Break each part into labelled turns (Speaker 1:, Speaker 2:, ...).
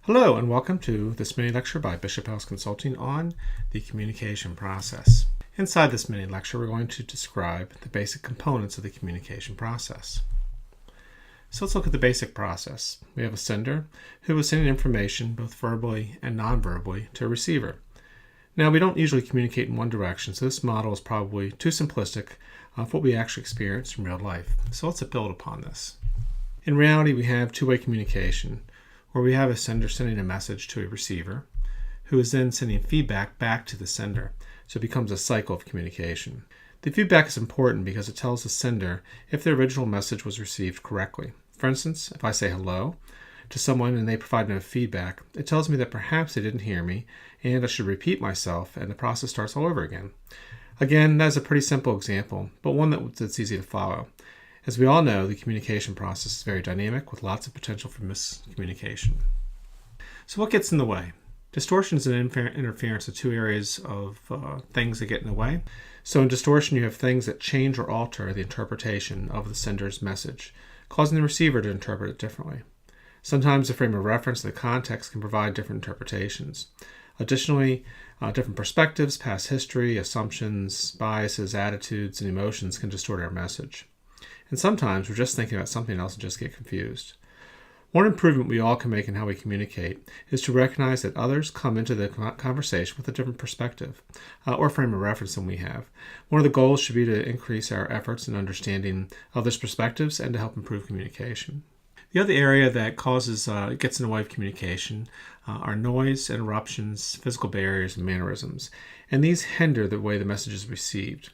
Speaker 1: Hello and welcome to this mini lecture by Bishop House Consulting on the communication process. Inside this mini lecture, we're going to describe the basic components of the communication process. So let's look at the basic process. We have a sender who is sending information both verbally and non-verbally to a receiver. Now, we don't usually communicate in one direction, so this model is probably too simplistic for what we actually experience in real life. So let's build upon this. In reality, we have two-way communication, where we have a sender sending a message to a receiver, who is then sending feedback back to the sender. So it becomes a cycle of communication. The feedback is important because it tells the sender if the original message was received correctly. For instance, if I say hello to someone and they provide no feedback, it tells me that perhaps they didn't hear me and I should repeat myself, and the process starts all over again. Again, that's a pretty simple example, but one that's easy to follow. As we all know, the communication process is very dynamic with lots of potential for miscommunication. So what gets in the way? Distortion is an interference of two areas of things that get in the way. So in distortion, you have things that change or alter the interpretation of the sender's message, causing the receiver to interpret it differently. Sometimes the frame of reference and the context can provide different interpretations. Additionally, different perspectives, past history, assumptions, biases, attitudes, and emotions can distort our message. And sometimes we're just thinking about something else and just get confused. One improvement we all can make in how we communicate is to recognize that others come into the conversation with a different perspective or frame of reference than we have. One of the goals should be to increase our efforts in understanding others' perspectives and to help improve communication. The other area that gets in the way of communication are noise, interruptions, physical barriers, and mannerisms. And these hinder the way the message is received.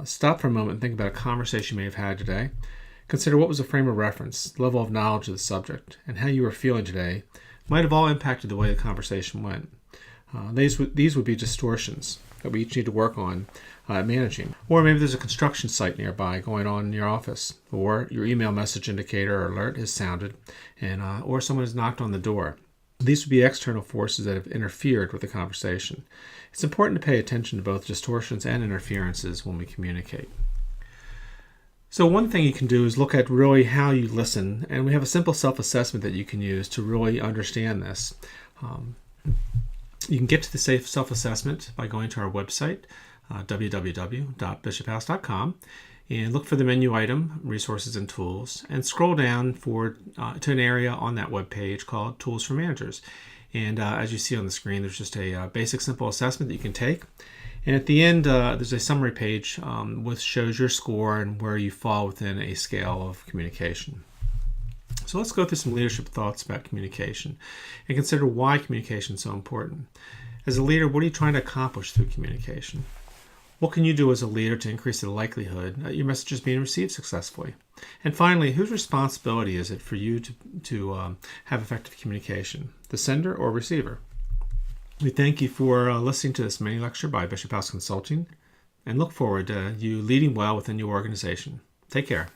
Speaker 1: Stop for a moment and think about a conversation you may have had today. Consider what was the frame of reference, level of knowledge of the subject, and how you were feeling today might have all impacted the way the conversation went. These would be distortions that we each need to work on managing. Or maybe there's a construction site nearby going on in your office, or your email message indicator or alert has sounded, or someone has knocked on the door. These would be external forces that have interfered with the conversation. It's important to pay attention to both distortions and interferences when we communicate. So one thing you can do is look at really how you listen, and we have a simple self-assessment that you can use to really understand this. You can get to the self-assessment by going to our website, www.bishophouse.com, and look for the menu item, Resources and Tools, and scroll down to an area on that web page called Tools for Managers. And as you see on the screen, there's just a basic, simple assessment that you can take. And at the end, there's a summary page which shows your score and where you fall within a scale of communication. So let's go through some leadership thoughts about communication and consider why communication is so important. As a leader, what are you trying to accomplish through communication? What can you do as a leader to increase the likelihood that your message is being received successfully? And finally, whose responsibility is it for you to have effective communication, the sender or receiver? We thank you for listening to this mini lecture by Bishop House Consulting and look forward to you leading well within your organization. Take care.